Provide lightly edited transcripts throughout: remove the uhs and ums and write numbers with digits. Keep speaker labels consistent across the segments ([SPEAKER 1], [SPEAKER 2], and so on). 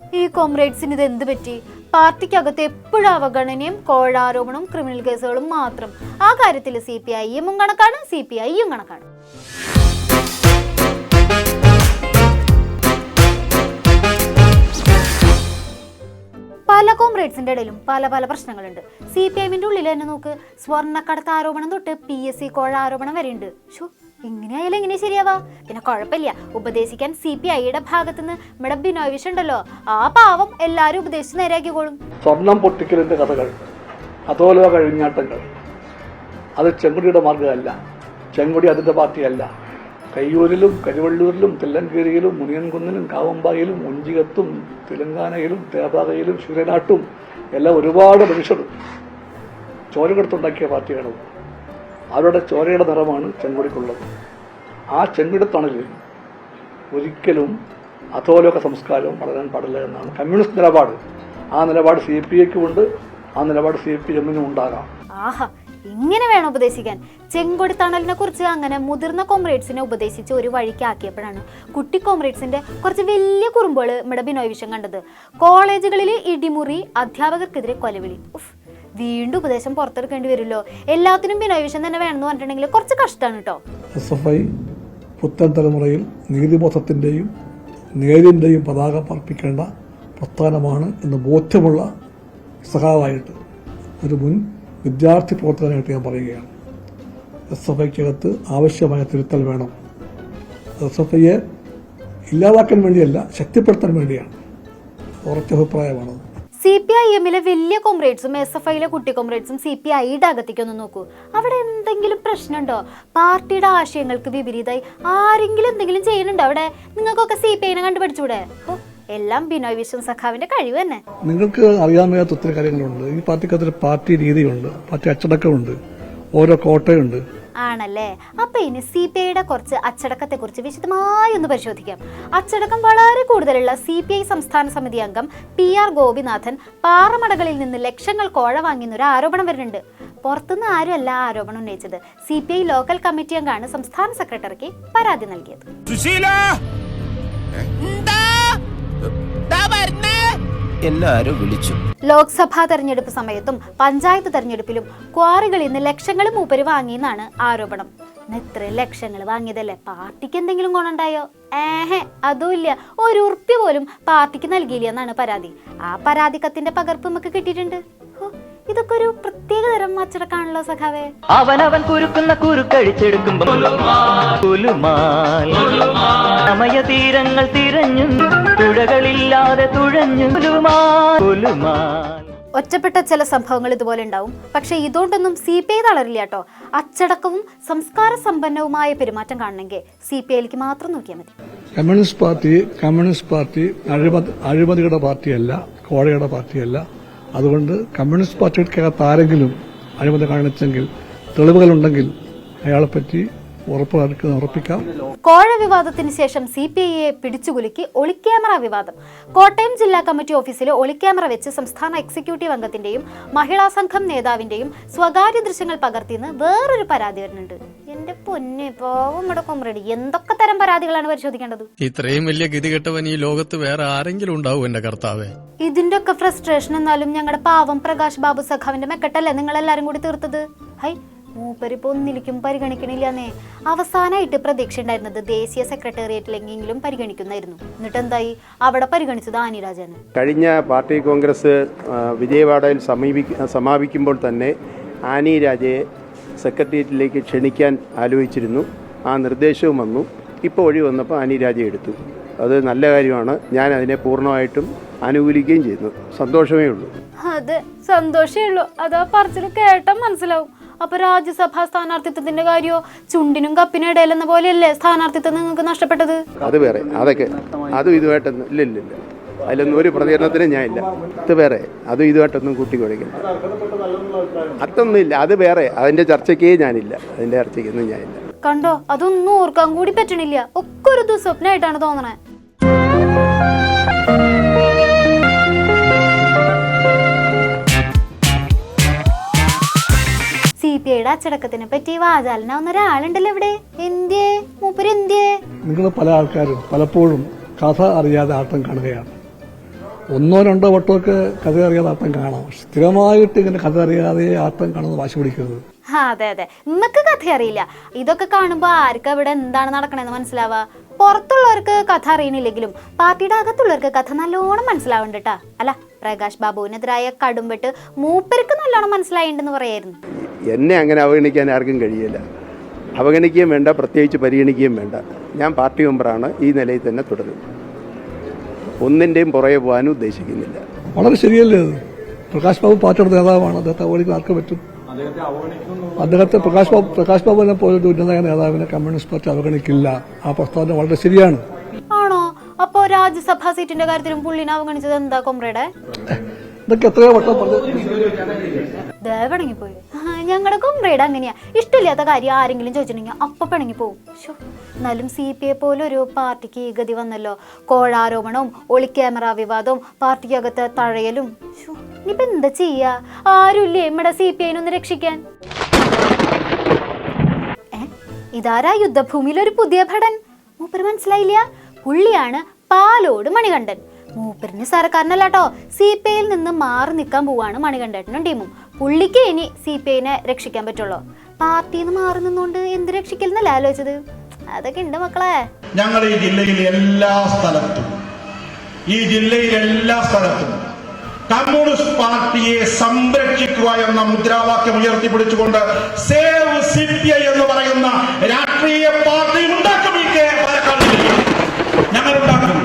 [SPEAKER 1] ഈ കോമ്രേഡ്സിന് ഇത് എന്ത് പറ്റി? പാർട്ടിക്കകത്ത് എപ്പോഴും അവഗണനയും കോഴാരോപണവും ക്രിമിനൽ കേസുകളും മാത്രം. ആ കാര്യത്തിൽ CPIയും കണക്കാണ്, CPIയും കണക്കാണ്. പല കോമ്രേഡ്സിന്റെ ഇടയിലും പല പല പ്രശ്നങ്ങളുണ്ട്. CPIന്റെ ഉള്ളിൽ തന്നെ നോക്ക്, സ്വർണ്ണക്കടത്ത് ആരോപണം തൊട്ട് PSC കോഴ ആരോപണം വരെ ഉണ്ട്. ഇങ്ങനെയായാലും എങ്ങനെ ശരിയാവാ? പിന്നെ കുഴപ്പമില്ല, ഉപദേശിക്കാൻ CPIയുടെ ഭാഗത്തുനിന്ന് നമ്മുടെ ബിനോയ് വിശ്വം ഉണ്ടല്ലോ, ആ പാവം എല്ലാരും ഉപദേശിച്ച് നേരെയാക്കിക്കോളും.
[SPEAKER 2] സ്വർണം പൊട്ടിക്കലിന്റെ കഥകൾ, അതോലോ കഴിഞ്ഞാട്ടങ്ങൾ, അത് ചെങ്കുടിയുടെ മാർഗ്ഗമല്ല. ചെങ്കുടി അതിന്റെ പാർട്ടിയല്ല. കയ്യൂരിലും കരുവള്ളൂരിലും തെല്ലങ്കേരിയിലും മുനിയൻകുന്നിലും കാവമ്പായിലും മുഞ്ചികത്തും തെലങ്കാനയിലും തേബാകയിലും ശൂരനാട്ടും എല്ലാം ഒരുപാട് മനുഷ്യർ ചോരകെടുത്തുണ്ടാക്കിയ പാർട്ടിയാണ്. അവരുടെ ചോരയുടെ നിറമാണ് ചെങ്കൊടിക്കുള്ളത്. ആ ചെങ്കൊടി തണലിൽ ഒരിക്കലും അധോലോക സംസ്കാരവും വളരാൻ പാടില്ല എന്നാണ് കമ്മ്യൂണിസ്റ്റ് നിലപാട്. ആ നിലപാട് CPIക്കും ഉണ്ട്, ആ നിലപാട് CPMനും ഉണ്ടാകാം.
[SPEAKER 1] ആഹാ, ഇങ്ങനെ വേണം ഉപദേശിക്കാൻ. ചെങ്കൊടി തണലിനെ കുറിച്ച് അങ്ങനെ മുതിർന്ന കോമ്രേഡ്സിനെ ഉപദേശിച്ച് ഒരു വഴിക്ക് ആക്കിയപ്പോഴാണ് കുട്ടി കോമ്രേഡ്സിന്റെ കുറച്ച് വലിയ കുറുമ്പുകൾ നമ്മുടെ ബിനോയ് വിശ്വം കണ്ടത്. കോളേജുകളിൽ ഇടിമുറി, അധ്യാപകർക്കെതിരെ കൊലവിളി. വീണ്ടും ഉപദേശം പുറത്തെടുക്കേണ്ടി വരുമല്ലോ. എല്ലാത്തിനും ബിനോയ് വിശ്വം തന്നെ വേണമെന്ന് പറഞ്ഞിട്ടുണ്ടെങ്കിൽ കുറച്ച് കഷ്ടമാണ് കേട്ടോ.
[SPEAKER 2] SFI പുത്തൻ തലമുറയിൽ നീതിബോധത്തിന്റെയും നേരിന്റെയും പതാക പറപ്പിക്കേണ്ട പ്രസ്ഥാനമാണ് എന്ന് ബോധ്യമുള്ള സഖാവായിട്ട് ഒരു മുൻ വിദ്യാർത്ഥി പ്രവർത്തകനായിട്ട് ഞാൻ പറയുകയാണ്. SFIക്കകത്ത് ആവശ്യമായ തിരുത്തൽ വേണം. SFIയെ ഇല്ലാതാക്കാൻ വേണ്ടിയല്ല, ശക്തിപ്പെടുത്താൻ വേണ്ടിയാണ്. ഉറച്ച അഭിപ്രായമാണ്.
[SPEAKER 1] CPIഎമ്മിലെ വലിയ കോമ്രേഡ്സും SFIയിലെ കുട്ടി കോമ്രേഡ്സും CPIയുടെ അകത്തേക്കൊന്ന് നോക്കൂ. അവിടെ എന്തെങ്കിലും പ്രശ്നമുണ്ടോ? പാർട്ടിയുടെ ആശയങ്ങൾക്ക് വിപരീതമായി ആരെങ്കിലും എന്തെങ്കിലും ചെയ്യുന്നുണ്ടോ അവിടെ? നിങ്ങൾക്കൊക്കെ CPIനെ കണ്ടു പഠിച്ചൂടെ? എല്ലാം ബിനോയ് വിശ്വം സഖാവിന്റെ കഴിവ് തന്നെ.
[SPEAKER 2] നിങ്ങൾക്ക് അറിയാൻ വയ്യാത്ത ഒത്തിരി കാര്യങ്ങളുണ്ട്. ഈ പാർട്ടിക്കകത്ത് പാർട്ടി രീതിയുണ്ട്, പാർട്ടി അച്ചടക്കമുണ്ട്, ഓരോ കോട്ടയുണ്ട്.
[SPEAKER 1] ആണല്ലേ? അപ്പൊ ഇനി CPIയുടെ കുറച്ച് അച്ചടക്കത്തെ കുറിച്ച് വിശദമായി ഒന്ന് പരിശോധിക്കാം. അച്ചടക്കം വളരെ കൂടുതലുള്ള CPI സംസ്ഥാന സമിതി അംഗം PR ഗോപിനാഥൻ പാറമടകളിൽ നിന്ന് ലക്ഷങ്ങൾ കോഴ വാങ്ങിയെന്നൊരു ആരോപണം വരുന്നുണ്ട്. പുറത്തുനിന്ന് ആരുമല്ല ആരോപണം ഉന്നയിച്ചത്. CPI ലോക്കൽ കമ്മിറ്റി അംഗമാണ് സംസ്ഥാന സെക്രട്ടറിക്ക് പരാതി നൽകിയത്.
[SPEAKER 3] എല്ലാരും വിളിച്ചു.
[SPEAKER 1] ലോക്സഭാ തെരഞ്ഞെടുപ്പ് സമയത്തും പഞ്ചായത്ത് തെരഞ്ഞെടുപ്പിലും ക്വാറികളിൽ നിന്ന് ലക്ഷങ്ങൾ മൂപ്പര് വാങ്ങിയെന്നാണ് ആരോപണം. ഇത്ര ലക്ഷങ്ങൾ വാങ്ങിയതല്ലേ, പാർട്ടിക്ക് എന്തെങ്കിലും ഗുണമുണ്ടായോ? അതുമില്ല. ഒരു ഉറുപ്പ്യ പോലും പാർട്ടിക്ക് നൽകിയില്ല എന്നാണ് പരാതി. ആ പരാതി കത്തിന്റെ പകർപ്പ് നമുക്ക് കിട്ടിയിട്ടുണ്ട്. ഇതൊക്കെ ഒരു പ്രത്യേക തരം അച്ചടക്കാണല്ലോ സഖാവേ.
[SPEAKER 3] അവനവൻ കുരുക്കുന്ന കുരുക്കഴിച്ചെടുക്കുമ്പോ സമയതീരങ്ങൾ തിരഞ്ഞു തുഴകളില്ലാതെ തുഴഞ്ഞു.
[SPEAKER 1] ഒറ്റപ്പെട്ട ചില സംഭവങ്ങൾ ഇതുപോലെ ഉണ്ടാവും. പക്ഷെ ഇതുകൊണ്ടൊന്നും CPI തളരില്ല കേട്ടോ. അച്ചടക്കവും സംസ്കാര സമ്പന്നവുമായ പെരുമാറ്റം കാണണമെങ്കിൽ CPIയിലേക്ക് മാത്രം നോക്കിയാൽ മതി.
[SPEAKER 2] കമ്മ്യൂണിസ്റ്റ് പാർട്ടി അഴിമതിയുടെ പാർട്ടിയല്ല, കോഴയുടെ പാർട്ടിയല്ല. അതുകൊണ്ട് കമ്മ്യൂണിസ്റ്റ് പാർട്ടിക്കകത്ത് ആരെങ്കിലും അഴിമതി കാണിച്ചെങ്കിൽ, തെളിവുകളുണ്ടെങ്കിൽ അയാളെപ്പറ്റി ഉറപ്പിക്കാം.
[SPEAKER 1] കോഴ വിവാദത്തിന് ശേഷം CPIയെ പിടിച്ചുകുലുക്കി ഒളിക്യാമറ വിവാദം. കോട്ടയം ജില്ലാ കമ്മിറ്റി ഓഫീസിലെ ഒളിക്യാമറ വെച്ച് സംസ്ഥാന എക്സിക്യൂട്ടീവ് അംഗത്തിന്റെയും മഹിളാ സംഘം നേതാവിന്റെയും സ്വകാര്യ ദൃശ്യങ്ങൾ പകർത്തിയെന്ന് വേറൊരു പരാതി വരുന്നുണ്ട്. എന്റെ പൊന്നെ പാവമ്മടെ കോമ്രേഡ്, എന്തൊക്കെ തരം പരാതികളാണ് പരിശോധിക്കേണ്ടത്?
[SPEAKER 4] ഇത്രയും വലിയ ഗതികെട്ടവൻ ഈ ലോകത്ത് വേറെ ആരെങ്കിലും ഉണ്ടാവും എന്റെ കർത്താവേ.
[SPEAKER 1] ഇതിന്റെ ഒക്കെ ഫ്രസ്ട്രേഷൻ എന്നാലും ഞങ്ങളുടെ പാവം പ്രകാശ് ബാബു സഖാവിന്റെ മെക്കെട്ടല്ലേ നിങ്ങളെല്ലാരും കൂടി തീർത്തത്? മൂപ്പരിപ്പോ ഒന്നിലേക്കും പരിഗണിക്കണില്ലെന്നേ. അവസാനമായിട്ട് പ്രതീക്ഷ ഉണ്ടായിരുന്നത് ദേശീയ സെക്രട്ടേറിയറ്റിലെങ്കിലും പരിഗണിക്കുന്നായിരുന്നു. എന്നിട്ട് എന്തായി? അവിടെ പരിഗണിച്ചത് ആനി രാജാണ്.
[SPEAKER 5] കഴിഞ്ഞ പാർട്ടി കോൺഗ്രസ് വിജയവാഡയിൽ സമാപിക്കുമ്പോൾ തന്നെ ആനി രാജയെ സെക്രട്ടേറിയറ്റിലേക്ക് ക്ഷണിക്കാൻ ആലോചിച്ചിരുന്നു. ആ നിർദ്ദേശവും വന്നു. ഇപ്പോൾ ഒഴി വന്നപ്പോൾ ആനി രാജയെ എടുത്തു. അത് നല്ല കാര്യമാണ്. ഞാൻ അതിനെ പൂർണ്ണമായിട്ടും അനുകൂലിക്കുകയും ചെയ്യുന്നു. സന്തോഷമേ ഉള്ളൂ.
[SPEAKER 1] അതെ, സന്തോഷമേ ഉള്ളൂ. അതാ പറച്ചിൽ കേട്ടാൽ മനസ്സിലാവും. അപ്പൊ രാജ്യസഭാ സ്ഥാനാർത്ഥിത്വത്തിന്റെ കാര്യോ? ചുണ്ടിനും കപ്പിനും ഇടയിലെന്ന പോലെയല്ലേ സ്ഥാനാർത്ഥിത്വം നിങ്ങൾക്ക് നഷ്ടപ്പെട്ടത്?
[SPEAKER 5] അത് വേറെ, അതൊക്കെ അതും ഇതുമായിട്ടൊന്നും ഇല്ല. അതിലൊന്നും ഒരു പ്രതികരണത്തിനും ഞാൻ ഇല്ല. ഇത് വേറെ, അതും ഇതുമായിട്ടൊന്നും കൂട്ടിക്കൊടുക്കില്ല. അതൊന്നും ഇല്ല, അത് വേറെ. അതിന്റെ ചർച്ചയ്ക്കേ ഞാനില്ല. അതിന്റെ ചർച്ചയ്ക്കൊന്നും ഞാനില്ല.
[SPEAKER 1] കണ്ടോ, അതൊന്നും ഓർക്കാൻ കൂടി പറ്റണില്ല. ഒക്കെ ഒരു ദുസ്വപ്നമായിട്ടാണ് തോന്നണേ. CPIയുടെ അച്ചടക്കത്തിനെ പറ്റി വാചാലനാവുന്ന ഒരാളുണ്ടല്ലോ ഇവിടെ. മൂപ്പര് എന്ത്യേ?
[SPEAKER 2] നിങ്ങൾ പല ആൾക്കാരും പലപ്പോഴും കഥ അറിയാതെ ആട്ടം കാണുകയാണ്. ഒന്നോ രണ്ടോ വട്ടമൊക്കെ കഥ അറിയാതെ ആട്ടം കാണാം. സ്ഥിരമായിട്ട് ഇങ്ങനെ കഥ അറിയാതെ ആട്ടം കാണുന്നത് വാശി പിടിക്കരുത്.
[SPEAKER 1] അതെ നിങ്ങൾക്ക് കഥ അറിയില്ല. ഇതൊക്കെ കാണുമ്പോൾ ആർക്കും ഇവിടെ എന്താണ് നടക്കണമെന്ന് മനസ്സിലാവുക? പുറത്തുള്ളവർക്ക് കഥ അറിയണില്ലെങ്കിലും പാർട്ടിയുടെ അകത്തുള്ളവർക്ക് കഥ നല്ലോണം മനസ്സിലാവുന്നുണ്ട് കേട്ടാ. അല്ല, പ്രകാശ് ബാബുവിനെതിരായ കടുംപെട്ട് മൂപ്പർക്ക് നല്ലോണം മനസ്സിലായിട്ടുണ്ടെന്ന് പറയായിരുന്നു.
[SPEAKER 5] എന്നെ അങ്ങനെ അവഗണിക്കാൻ ആർക്കും കഴിയില്ല. അവഗണിക്കുകയും വേണ്ട, പ്രത്യേകിച്ച് പരിഗണിക്കുകയും വേണ്ട. ഞാൻ പാർട്ടി മെമ്പറാണ്, ഈ നിലയിൽ തന്നെ തുടരും. ഒന്നിൻ്റെയും പുറകെ പോകാനും ഉദ്ദേശിക്കുന്നില്ല.
[SPEAKER 2] വളരെ ശരിയല്ലേ അത്? പ്രകാശ് ബാബു പാർട്ടിയുടെ നേതാവാണ്. അദ്ദേഹത്തെ അവഗണിക്കാൻ ആർക്ക് പറ്റും? അദ്ദേഹത്തെ പ്രകാശ് ബാബുവിനെ പോലൊരു ഉന്നത നേതാവിനെ കമ്മ്യൂണിസ്റ്റ് പാർട്ടി അവഗണിക്കില്ല. ആ പ്രസ്താവന വളരെ ശരിയാണ്.
[SPEAKER 1] ആണോ? അപ്പോ രാജ്യസഭാ സീറ്റിന്റെ കാര്യത്തിലും പുള്ളിനെ അവഗണിച്ചത് എന്താ കൊമ്രേടെ?
[SPEAKER 2] ഇതൊക്കെ എത്രയോ വട്ടം പറഞ്ഞു.
[SPEAKER 1] പിണങ്ങിപ്പോയി. ഞങ്ങളുടെ കൊമ്രേഡ് അങ്ങനെയാ. ഇഷ്ടമില്ലാത്ത കാര്യം ആരെങ്കിലും ചോദിച്ചിട്ടുണ്ടെങ്കിൽ അപ്പൊ പിണങ്ങി പോകും. എന്നാലും CPI പോലെ ഒരു പാർട്ടിക്ക് ഈ ഗതി വന്നല്ലോ. കോഴാരോപണവും ഒളിക്യാമറ വിവാദവും പാർട്ടിക്കകത്ത് തഴയലും. ഇനിയിപ്പോ എന്താ ചെയ്യാ? ആരുമില്ലേ നമ്മുടെ CPI-നൊന്ന് രക്ഷിക്കാൻ? ഇതാരാ യുദ്ധഭൂമിയിലൊരു പുതിയ ഭടൻ? മൂപ്പര് മനസ്സിലായില്ല? പുള്ളിയാണ് പാലോട് മണികണ്ഠൻ. മൂപ്പരിന് സർക്കാരിനല്ലാട്ടോ, CPI-യിൽ നിന്ന് മാറി നിൽക്കാൻ പോവാണ് മണികണ്ഠേട്ടനും ടീമും. പുള്ളിക്ക് ഇനി CPI-നെ രക്ഷിക്കാൻ പറ്റുള്ളൂ. പാർട്ടിയിൽ നിന്ന് മാറി നിന്നുകൊണ്ട് എന്ത് രക്ഷിക്കലെന്നല്ല ആലോചിച്ചത്. അതൊക്കെ ഉണ്ട് മക്കളെ.
[SPEAKER 6] ഞങ്ങൾ ഈ ജില്ലയിൽ എല്ലാ സ്ഥലത്തും കമ്മ്യൂണിസ്റ്റ് പാർട്ടിയെ സംരക്ഷിക്കുക എന്ന മുദ്രാവാക്യം ഉയർത്തിപ്പിടിച്ചുകൊണ്ട് സേവ് CPI എന്ന് പറയുന്ന രാഷ്ട്രീയ പാർട്ടി ഉണ്ടാക്കും. ഞങ്ങൾ ഉണ്ടാക്കും.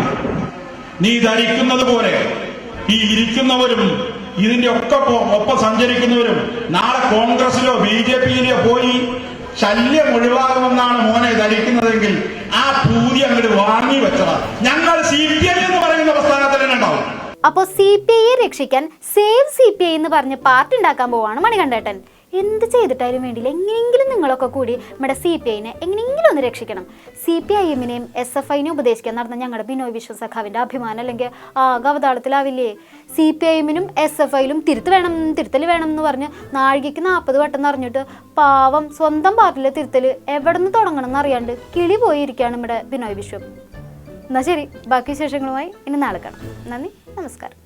[SPEAKER 6] നീ ധരിക്കുന്നത് പോലെ ഈ ഇരിക്കുന്നവരും ഇതിന്റെ ഒപ്പം സഞ്ചരിക്കുന്നവരും നാളെ കോൺഗ്രസിലോ BJPയിലോ പോയി ശല്യം ഒഴിവാകുമെന്നാണ് മോനെ ധരിക്കുന്നതെങ്കിൽ ആ പൂതി അങ്ങോട്ട് വാങ്ങി വെച്ചതാ. ഞങ്ങൾ CPI എന്ന് പറയുന്ന പ്രസ്ഥാനത്തിൽ തന്നെ ഉണ്ടാവും.
[SPEAKER 1] അപ്പോൾ CPI-യെ രക്ഷിക്കാൻ സേവ് CPI എന്ന് പറഞ്ഞ് പാർട്ടി ഉണ്ടാക്കാൻ പോവാണ് മണികണ്ഠേട്ടൻ. എന്ത് ചെയ്തിട്ടായാലും വേണ്ടിയില്ല, എങ്ങനെയെങ്കിലും നിങ്ങളൊക്കെ കൂടി നമ്മുടെ CPI-നെ എങ്ങനെയെങ്കിലും ഒന്ന് രക്ഷിക്കണം. CPIM-നെയും SFI-നെയും ഉപദേശിക്കാൻ നടന്ന ഞങ്ങളുടെ ബിനോയ് വിശ്വം സഖാവിൻ്റെ അഭിമാനം അല്ലെങ്കിൽ ഗവതാളത്തിലാവില്ലേ? CPIM-നും SFI-ലും തിരുത്തൽ വേണം എന്ന് പറഞ്ഞ് നാഴികയ്ക്ക് 40 വട്ടം നിറഞ്ഞിട്ട് പാവം സ്വന്തം പാർട്ടിയിലെ തിരുത്തൽ എവിടെ നിന്ന് തുടങ്ങണം എന്നറിയാണ്ട് കിളി പോയിരിക്കുകയാണ് നമ്മുടെ ബിനോയ് വിശ്വം. എന്നാൽ ശരി, ബാക്കി വിശേഷങ്ങളുമായി ഇനി നാളെ കാണാം. നന്ദി, നമസ്കാരം.